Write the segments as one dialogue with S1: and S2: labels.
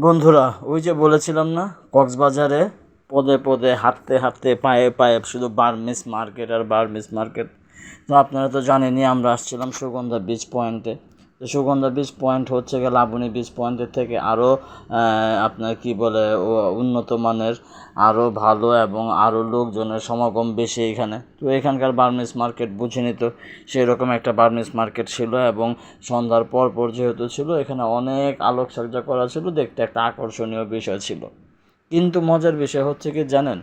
S1: বন্ধুরা, ওই যে বলেছিলাম না, কক্সবাজারে পদে পদে হাঁটতে হাঁটতে পায়ে পায়ে শুধু বার্মিস মার্কেট আর বার্মিস মার্কেট। তো আপনারা তো জানেনই, আমরা আসছিলাম সুগন্ধা বিচ পয়েন্টে। তো সুগন্ধা বিচ পয়েন্ট হচ্ছে গিয়ে লাবণী বিচ পয়েন্টের থেকে আরও আপনার কি বলে উন্নত মানের, আরও ভালো এবং আরও লোকজনের সমাগম বেশি এখানে। তো এখানকার বার্মিস মার্কেট বুঝিনি, তো সেই রকম একটা বার্মিস মার্কেট ছিল এবং সন্ধ্যার পর পর যেহেতু ছিল, এখানে অনেক আলোকসজ্জা করা ছিল, দেখতে একটা আকর্ষণীয় বিষয় ছিল। কিন্তু মজার বিষয় হচ্ছে কি জানেন,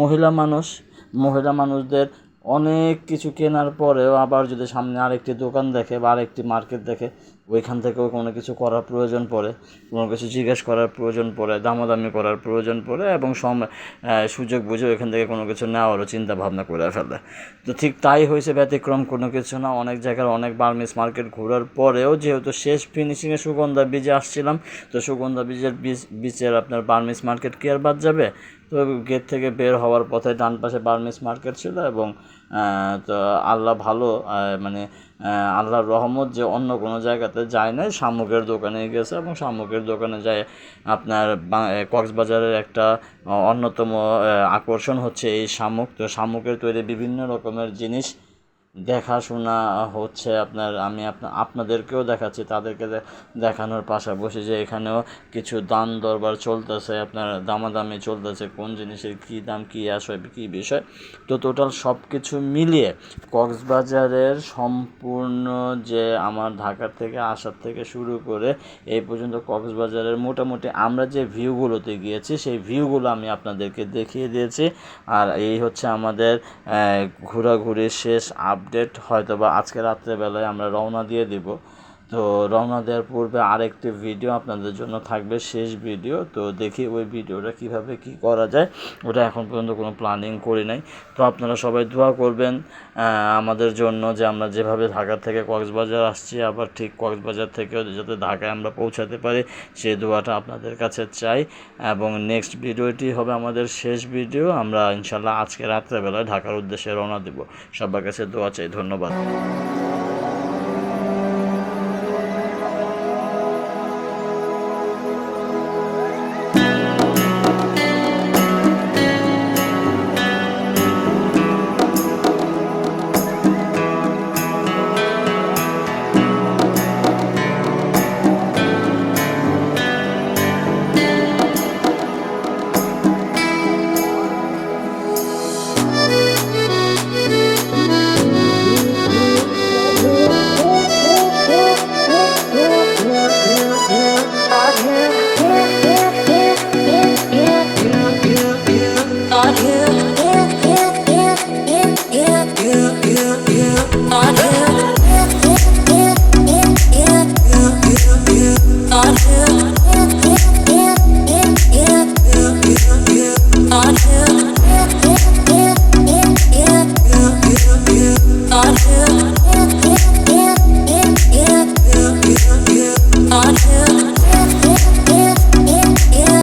S1: মহিলা মানুষদের অনেক কিছু কেনার পরেও আবার যদি সামনে আরেকটি দোকান দেখে বা আরেকটি মার্কেট দেখে, ওইখান থেকেও কোনো কিছু করার প্রয়োজন পড়ে, কোনো কিছু জিজ্ঞেস করার প্রয়োজন পড়ে, দামাদামি করার প্রয়োজন পড়ে এবং সুযোগ বুঝে ওইখান থেকে কোনো কিছু নেওয়ারও চিন্তা ভাবনা করে ফেলে। তো ঠিক তাই হয়েছে, ব্যতিক্রম কোনো কিছু না। অনেক জায়গার অনেক বার্মিস মার্কেট ঘোরার পরেও যেহেতু শেষ ফিনিশিংয়ে সুগন্ধা বিচে আসছিলাম, তো সুগন্ধা বিচের আপনার বার্মিস মার্কেট কি আর বাদ যাবে? তো গেট থেকে বের হওয়ার পথে ডান পাশে বার্মিস মার্কেট ছিল এবং তো আল্লাহ ভালো, মানে আল্লাহর রহমত যে অন্য কোনো জায়গাতে যায় নাই, শামুকের দোকানে গেছে এবং শামুকের দোকানে যায় আপনার কক্সবাজারের একটা অন্যতম আকর্ষণ হচ্ছে এই শামুক। তো শামুকের তৈরি বিভিন্ন রকমের জিনিস দেখাশোনা হচ্ছে আপনার, আমি আপনাদেরকেও দেখাচ্ছি, তাদেরকে দেখানোর পাশাপাশি যে এখানেও কিছু দাম দরবার চলতেছে, আপনার দামাদামি চলতেছে, কোন জিনিসের কী দাম, কী আসবে, কী বিষয়। তো টোটাল সব কিছু মিলিয়ে কক্সবাজারের সম্পূর্ণ যে আমার ঢাকা থেকে আসার থেকে শুরু করে এই পর্যন্ত কক্সবাজারের মোটামুটি আমরা যে ভিউগুলোতে গিয়েছি সেই ভিউগুলো আমি আপনাদেরকে দেখিয়ে দিয়েছি। আর এই হচ্ছে আমাদের ঘোরাঘুরির শেষ আপডেট। হয়তো বা আজকে রাত্রেবেলায় আমরা রওনা দিয়ে দিব। তো রওনা দেওয়ার পূর্বে আরেকটি ভিডিও আপনাদের জন্য থাকবে, শেষ ভিডিও। তো দেখি ওই ভিডিওটা কিভাবে কি করা যায়, ওটা এখন পর্যন্ত কোনো প্ল্যানিং করি নাই। তো আপনারা সবাই দোয়া করবেন আমাদের জন্য, যে আমরা যেভাবে ঢাকা থেকে কক্সবাজার আসছি আবার ঠিক কক্সবাজার থেকেও যাতে ঢাকায় আমরা পৌঁছাতে পারি, সেই দোয়াটা আপনাদের কাছে চাই। এবং নেক্সট ভিডিওটি হবে আমাদের শেষ ভিডিও। আমরা ইনশাল্লাহ আজকে রাত্রেবেলায় ঢাকার উদ্দেশ্যে রওনা দেব। সবার কাছে দোয়া চাই। ধন্যবাদ।